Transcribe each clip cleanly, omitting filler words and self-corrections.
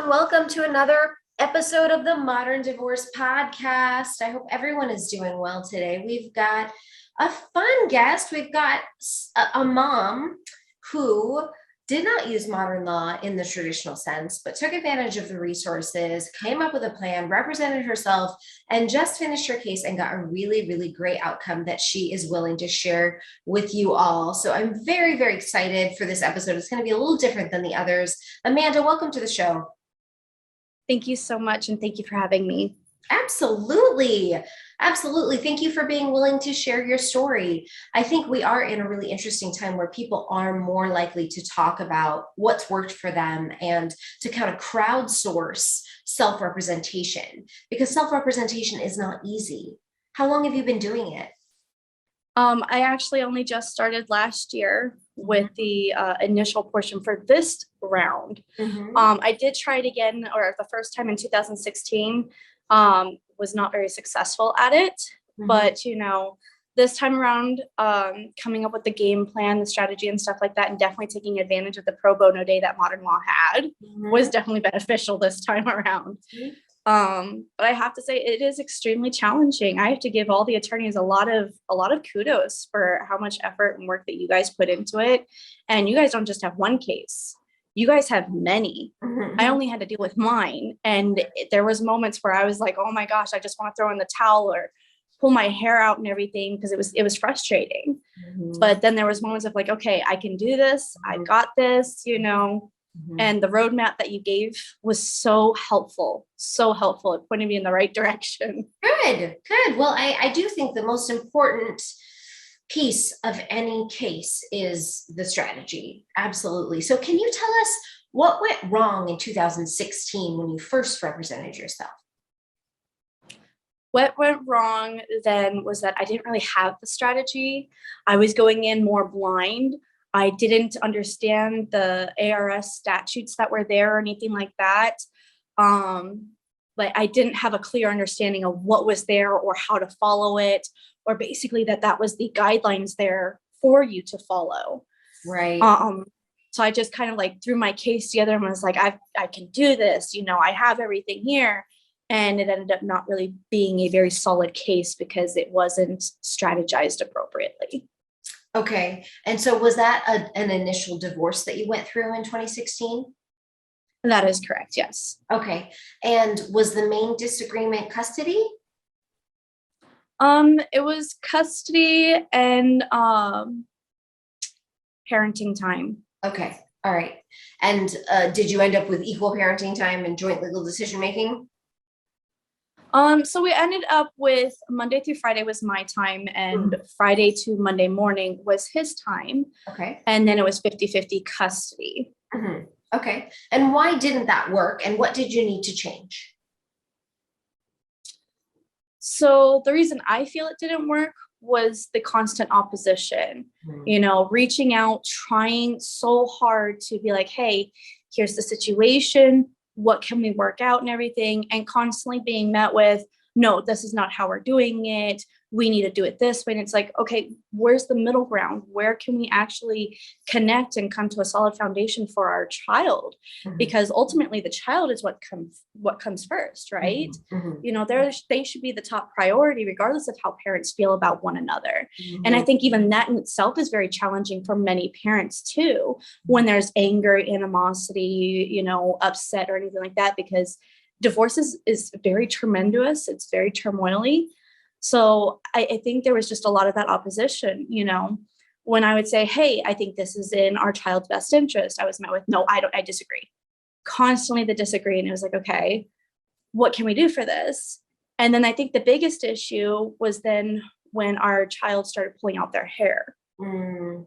Welcome to another episode of the Modern Divorce Podcast. I hope everyone is doing well today. We've got a fun guest. We've got a mom who did not use modern law in the traditional sense, but took advantage of the resources, came up with a plan, represented herself, and just finished her case and got a really, really great outcome that she is willing to share with you all. So I'm very, very excited for this episode. It's going to be a little different than the others. Amanda, welcome to the show. Thank you so much, and thank you for having me. Absolutely. Absolutely. Thank you for being willing to share your story. I think we are in a really interesting time where people are more likely to talk about what's worked for them and to kind of crowdsource self-representation, because self-representation is not easy. How long have you been doing it? I actually only just started last year with the initial portion for this round. I did try it again, or the first time in 2016, was not very successful at it. But, this time around, coming up with the game plan, the strategy and stuff like that, and definitely taking advantage of the pro bono day that modern law had was definitely beneficial this time around. But I have to say it is extremely challenging. I have to give all the attorneys a lot of kudos for how much effort and work that you guys put into it. And you guys don't just have one case. You guys have many. I only had to deal with mine. And there was moments where I was like, oh my gosh, I just want to throw in the towel or pull my hair out and everything, because it was frustrating. But then there was moments of like, okay, I can do this. I got this, and the roadmap that you gave was so helpful. It pointed me in the right direction. Good. Well, I do think the most important piece of any case is the strategy. Absolutely. So can you tell us what went wrong in 2016 when you first represented yourself? What went wrong then was that I didn't really have the strategy. I was going in more blind. I didn't understand the ARS statutes that were there or anything like that. Like I didn't have a clear understanding of what was there or how to follow it, or basically that was the guidelines there for you to follow. Right. So I just kind of like threw my case together and was like, I can do this. I have everything here. And it ended up not really being a very solid case because it wasn't strategized appropriately. Okay. And so was that an initial divorce that you went through in 2016? That is correct. Yes. Okay. And was the main disagreement custody? It was custody and parenting time. Okay. All right. And did you end up with equal parenting time and joint legal decision making? So we ended up with Monday through Friday was my time, and Friday to Monday morning was his time. Okay. And then it was 50-50 custody. Okay. And why didn't that work? And what did you need to change? So the reason I feel it didn't work was the constant opposition, reaching out, trying so hard to be like, hey, here's the situation. What can we work out and everything, and constantly being met with, no, this is not how we're doing it. We need to do it this way. And it's like, okay, where's the middle ground? Where can we actually connect and come to a solid foundation for our child? Because ultimately the child is what comes first, right? They should be the top priority, regardless of how parents feel about one another. And I think even that in itself is very challenging for many parents too, when there's anger, animosity, upset or anything like that, because divorce is very tremendous. It's very turmoily. So I think there was just a lot of that opposition, when I would say, hey, I think this is in our child's best interest. I was met with, no, I disagree. Constantly the disagree. And it was like, okay, what can we do for this? And then I think the biggest issue was then when our child started pulling out their hair, and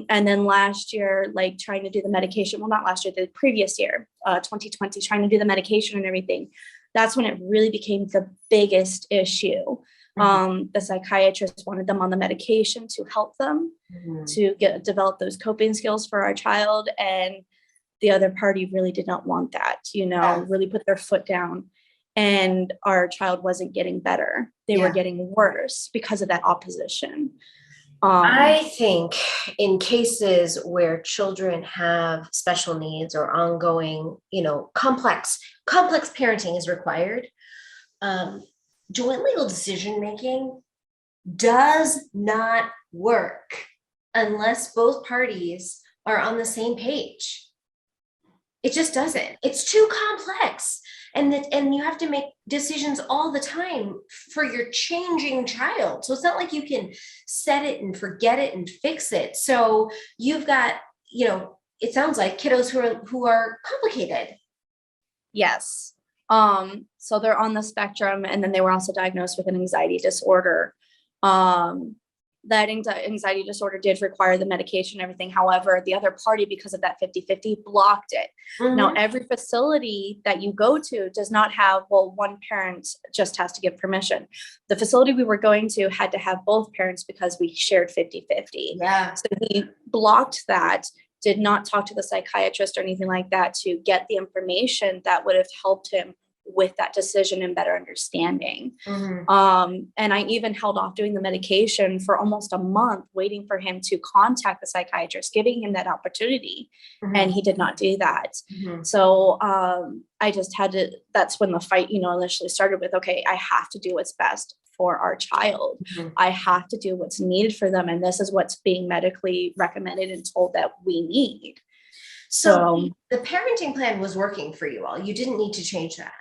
then last year, like trying to do the medication, well, not last year, the previous year, 2020, trying to do the medication and everything. That's when it really became the biggest issue. The psychiatrist wanted them on the medication to help them to develop those coping skills for our child. And the other party really did not want that, really put their foot down. And our child wasn't getting better. They were getting worse because of that opposition. I think in cases where children have special needs or ongoing, complex parenting is required, um, joint legal decision making does not work unless both parties are on the same page. It just doesn't. It's too complex. And you have to make decisions all the time for your changing child. So it's not like you can set it and forget it and fix it. So you've got, it sounds like kiddos who are complicated. Yes. So they're on the spectrum, and then they were also diagnosed with an anxiety disorder. That anxiety disorder did require the medication and everything. However, the other party, because of that 50-50, blocked it. Mm-hmm. Now, every facility that you go to does not have, one parent just has to give permission. The facility we were going to had to have both parents because we shared 50-50. Yeah. So he blocked that, did not talk to the psychiatrist or anything like that to get the information that would have helped him with that decision and better understanding. Mm-hmm. And I even held off doing the medication for almost a month, waiting for him to contact the psychiatrist, giving him that opportunity. Mm-hmm. And he did not do that. Mm-hmm. So I just had to, that's when the fight, initially started with, okay, I have to do what's best for our child. Mm-hmm. I have to do what's needed for them. And this is what's being medically recommended and told that we need. So the parenting plan was working for you all. You didn't need to change that.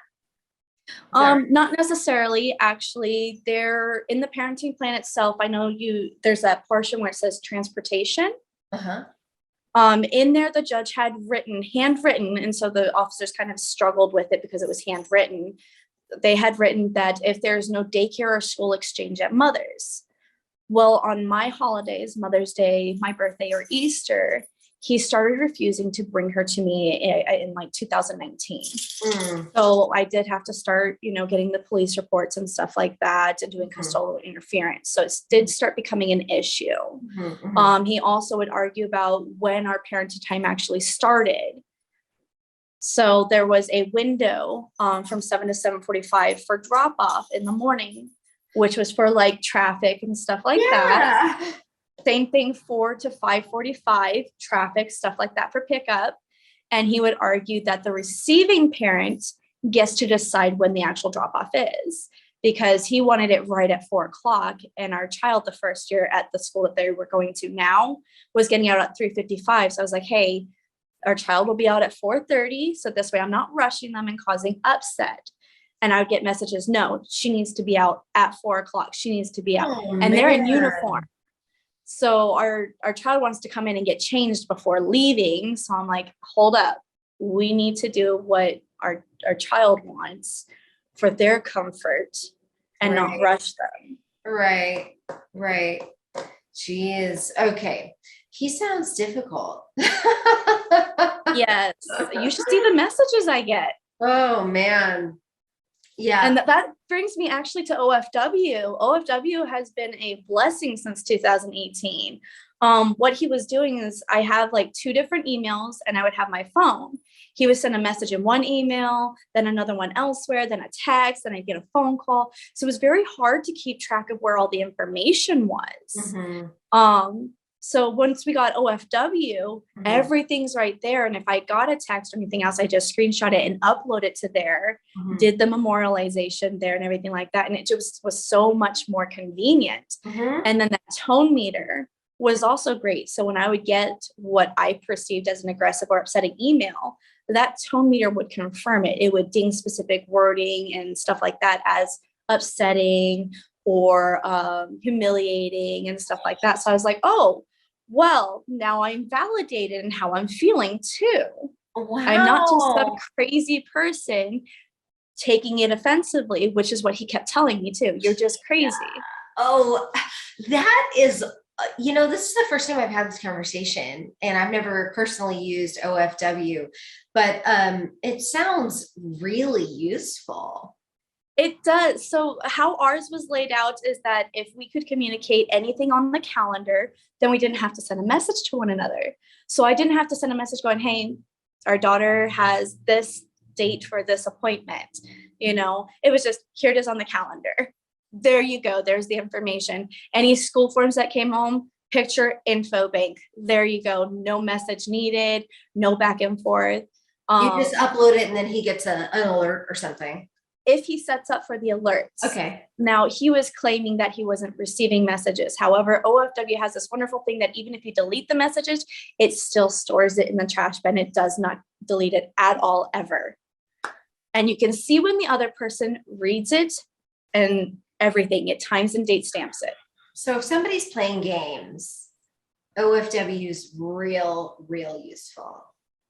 Not necessarily, actually. They're in the parenting plan itself. I know there's that portion where it says transportation. Uh-huh. In there, the judge had handwritten, and so the officers kind of struggled with it because it was handwritten. They had written that if there's no daycare or school exchange at Mother's. Well, on my holidays, Mother's Day, my birthday, or Easter, he started refusing to bring her to me in like 2019. So I did have to start, getting the police reports and stuff like that and doing custodial interference. So it did start becoming an issue. Mm-hmm. He also would argue about when our parenting time actually started. So there was a window from 7 to 7:45 for drop off in the morning, which was for like traffic and stuff like that. Same thing, 4 to 5:45, traffic, stuff like that for pickup. And he would argue that the receiving parent gets to decide when the actual drop off is, because he wanted it right at 4:00. And our child, the first year at the school that they were going to now, was getting out at 3:55. So I was like, hey, our child will be out at 4:30. So this way I'm not rushing them and causing upset. And I would get messages, no, she needs to be out at 4:00. She needs to be out. And they're in uniform. So our child wants to come in and get changed before leaving. So I'm like, hold up. We need to do what our child wants for their comfort and not rush them. Right. Jeez. Okay. He sounds difficult. Yes. You should see the messages I get. Oh, man. Yeah. And that brings me actually to OFW. OFW has been a blessing since 2018. What he was doing is I have like 2 different emails and I would have my phone. He would send a message in one email, then another one elsewhere, then a text, then I'd get a phone call. So it was very hard to keep track of where all the information was. Mm-hmm. So once we got OFW, everything's right there. And if I got a text or anything else, I just screenshot it and upload it to there, did the memorialization there and everything like that. And it just was so much more convenient. And then that tone meter was also great. So when I would get what I perceived as an aggressive or upsetting email, that tone meter would confirm it. It would ding specific wording and stuff like that as upsetting or humiliating and stuff like that. So I was like, oh, well, now I'm validated in how I'm feeling too. Wow. I'm not just some crazy person taking it offensively, which is what he kept telling me too. You're just crazy. Oh, that is, this is the first time I've had this conversation, and I've never personally used OFW, but it sounds really useful. It does. So how ours was laid out is that if we could communicate anything on the calendar, then we didn't have to send a message to one another. So I didn't have to send a message going, hey, our daughter has this date for this appointment. It was just, here it is on the calendar. There you go. There's the information. Any school forms that came home, picture info bank. There you go. No message needed, no back and forth. You just upload it and then he gets an alert or something. If he sets up for the alerts. Okay. Now, he was claiming that he wasn't receiving messages. However, OFW has this wonderful thing that even if you delete the messages, it still stores it in the trash bin. It does not delete it at all, ever. And you can see when the other person reads it and everything. It times and date stamps it. So if somebody's playing games, OFW is real useful.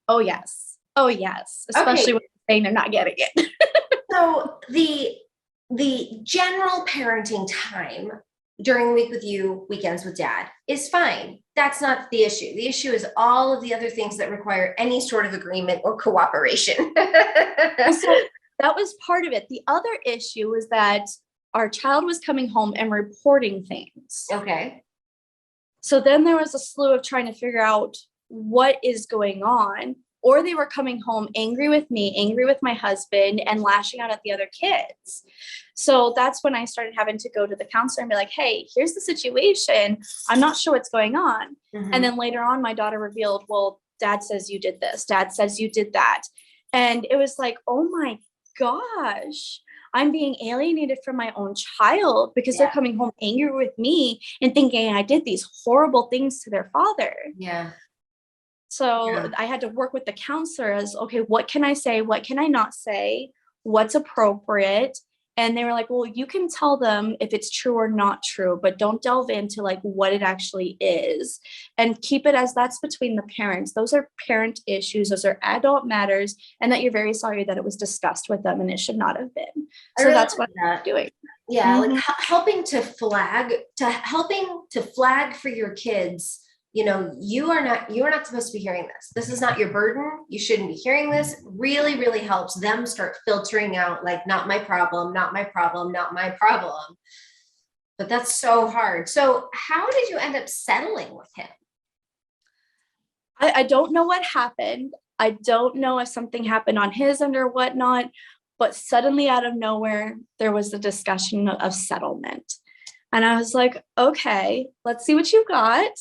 Oh, yes. Oh, yes. Especially when they're saying they're not getting it. So the general parenting time during the week with you, weekends with dad is fine. That's not the issue. The issue is all of the other things that require any sort of agreement or cooperation. So that was part of it. The other issue was that our child was coming home and reporting things. Okay. So then there was a slew of trying to figure out what is going on. Or they were coming home angry with me, angry with my husband, and lashing out at the other kids. So that's when I started having to go to the counselor and be like, hey, here's the situation. I'm not sure what's going on. Mm-hmm. And then later on, my daughter revealed, well, dad says you did this. Dad says you did that. And it was like, oh my gosh, I'm being alienated from my own child because they're coming home angry with me and thinking I did these horrible things to their father. Yeah. So I had to work with the counselor as, okay, what can I say? What can I not say? What's appropriate? And they were like, well, you can tell them if it's true or not true, but don't delve into like what it actually is, and keep it as that's between the parents. Those are parent issues. Those are adult matters. And that you're very sorry that it was discussed with them and it should not have been. So really that's what I'm doing. Yeah. Mm-hmm. Like helping to flag for your kids. You know, you are not supposed to be hearing this. This is not your burden. You shouldn't be hearing this. Really, really helps them start filtering out like, not my problem, not my problem, not my problem. But that's so hard. So how did you end up settling with him? I don't know what happened. I don't know if something happened on his end or whatnot, but suddenly out of nowhere, there was a discussion of settlement. And I was like, okay, let's see what you got.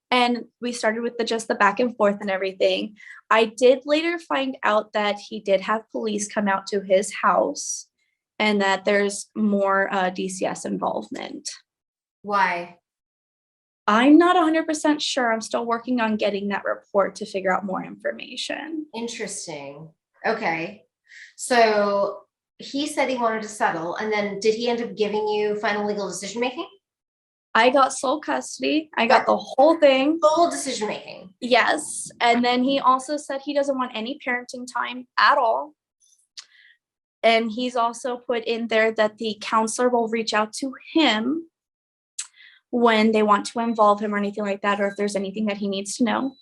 And we started with just the back and forth and everything. I did later find out that he did have police come out to his house and that there's more DCS involvement. Why? I'm not 100% sure. I'm still working on getting that report to figure out more information. Interesting. Okay. So he said he wanted to settle, and then did he end up giving you final legal decision making? I got sole custody. I got the whole thing. Full decision making. Yes. And then he also said he doesn't want any parenting time at all. And he's also put in there that the counselor will reach out to him when they want to involve him or anything like that, or if there's anything that he needs to know.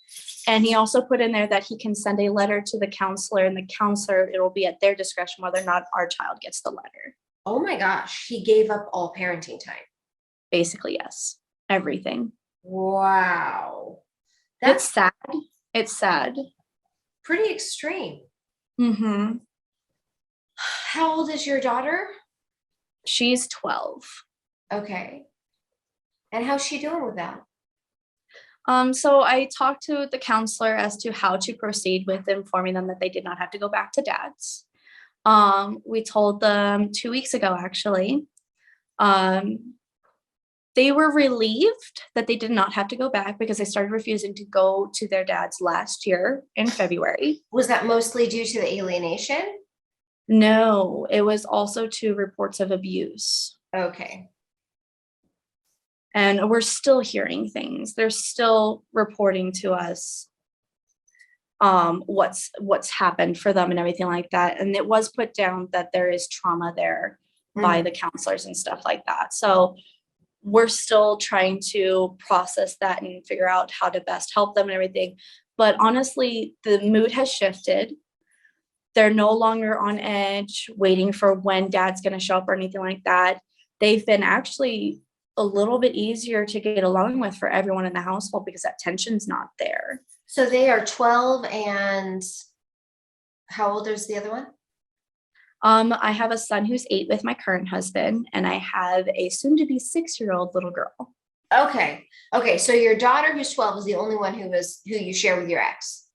And he also put in there that he can send a letter to the counselor, and the counselor, it will be at their discretion whether or not our child gets the letter. Oh my gosh. He gave up all parenting time. Basically, yes. Everything. Wow. That's sad. It's sad. Pretty extreme. Mm-hmm. How old is your daughter? She's 12. Okay. And how's she doing with that? So I talked to the counselor as to how to proceed with informing them that they did not have to go back to dad's. We told them 2 weeks ago, actually. They were relieved that they did not have to go back because they started refusing to go to their dad's last year in February. Was that mostly due to the alienation? No, it was also to reports of abuse. Okay. And we're still hearing things. They're still reporting to us what's happened for them and everything like that. And it was put down that there is trauma there by the counselors and stuff like that. So we're still trying to process that and figure out how to best help them and everything. But honestly, the mood has shifted. They're no longer on edge, waiting for when dad's going to show up or anything like that. They've been actually a little bit easier to get along with for everyone in the household because that tension's not there. So they are 12 and how old is the other one? I have a son who's 8 with my current husband, and I have a soon-to-be 6-year-old little girl. Okay. Okay. So your daughter who's 12 is the only one who you share with your ex.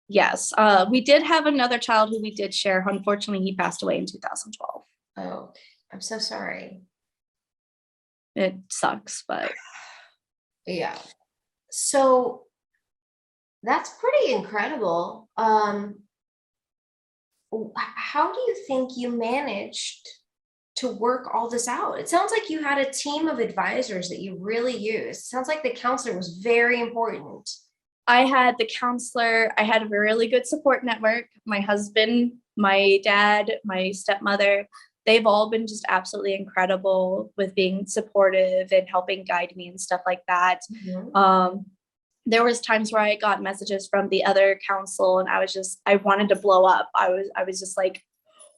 Yes. We did have another child who we did share. Unfortunately, he passed away in 2012. Oh, I'm so sorry. It sucks, but Yeah. So that's pretty incredible. How do you think you managed to work all this out? It sounds like you had a team of advisors that you really used. It sounds like the counselor was very important. I had the counselor. I had a really good support network. My husband, my dad, my stepmother, they've all been just absolutely incredible with being supportive and helping guide me and stuff like that. Mhm. There was times where I got messages from the other council and I wanted to blow up. I was just like,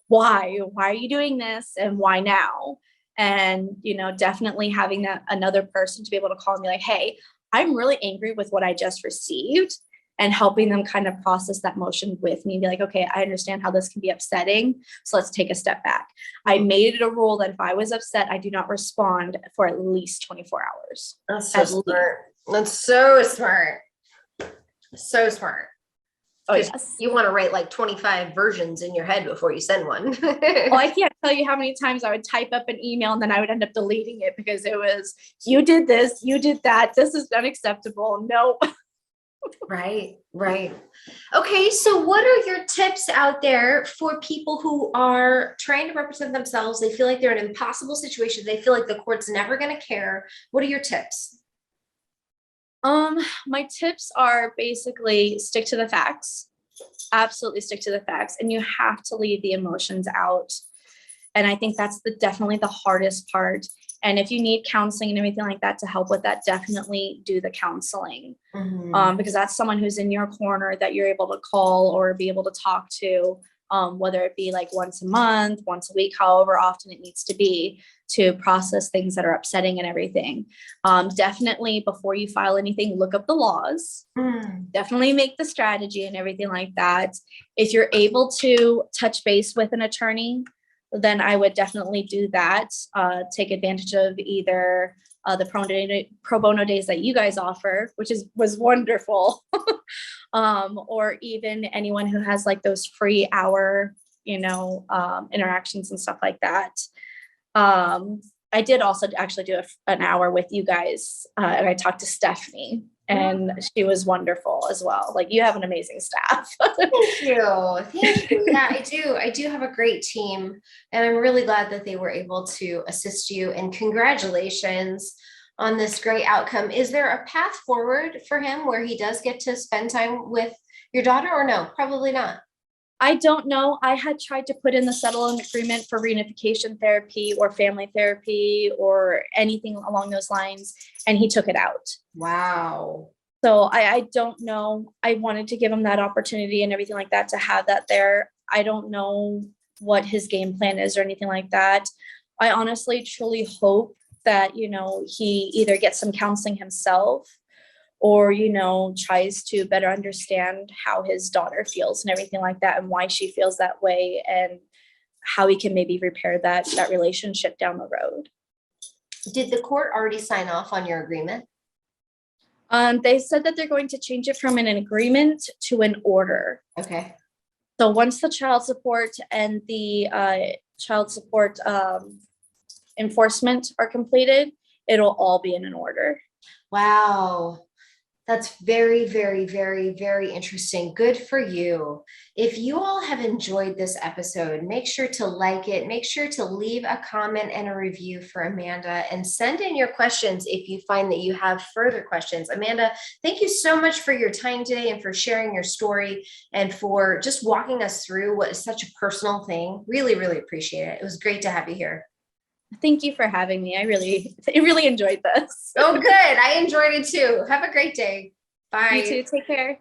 why are you doing this and why now? And definitely having that another person to be able to call and be like, hey, I'm really angry with what I just received, and helping them kind of process that motion with me and be like, okay, I understand how this can be upsetting, so let's take a step back. I made it a rule that if I was upset, I do not respond for at least 24 hours. That's so smart. That's so smart. So smart. Oh, yes. You want to write like 25 versions in your head before you send one. Well, I can't tell you how many times I would type up an email and then I would end up deleting it because it was, you did this, you did that, this is unacceptable. No. Right, right. Okay, so what are your tips out there for people who are trying to represent themselves? They feel like they're in an impossible situation. They feel like the court's never going to care. What are your tips? My tips are basically stick to the facts. Absolutely stick to the facts, and you have to leave the emotions out. And I think that's definitely the hardest part. And if you need counseling and everything like that to help with that, definitely do the counseling. Because that's someone who's in your corner that you're able to call or be able to talk to, whether it be like once a month, once a week, however often it needs to be, to process things that are upsetting and everything. Definitely before you file anything, look up the laws. Definitely make the strategy and everything like that. If you're able to touch base with an attorney, then I would definitely do that. Take advantage of either the pro bono days that you guys offer, which was wonderful, or even anyone who has like those free hour, interactions and stuff like that. I did also actually do an hour with you guys, and I talked to Stephanie, and she was wonderful as well. Like, you have an amazing staff. Thank you. Thank you. Yeah, I do. I do have a great team, and I'm really glad that they were able to assist you. And congratulations on this great outcome. Is there a path forward for him where he does get to spend time with your daughter, or no? Probably not. I don't know. I had tried to put in the settlement agreement for reunification therapy or family therapy or anything along those lines, and he took it out. Wow. So I don't know. I wanted to give him that opportunity and everything like that to have that there. I don't know what his game plan is or anything like that. I honestly, truly hope that, he either gets some counseling himself or, tries to better understand how his daughter feels and everything like that and why she feels that way and how he can maybe repair that relationship down the road. Did the court already sign off on your agreement? They said that they're going to change it from an agreement to an order. Okay. So once the child support and the child support enforcement are completed, it'll all be in an order. Wow. That's very, very, very, very interesting. Good for you. If you all have enjoyed this episode, make sure to like it. Make sure to leave a comment and a review for Amanda, and send in your questions if you find that you have further questions. Amanda, thank you so much for your time today and for sharing your story and for just walking us through what is such a personal thing. Really, really appreciate it. It was great to have you here. Thank you for having me. I really enjoyed this. Oh, good. I enjoyed it too. Have a great day. Bye. You too. Take care.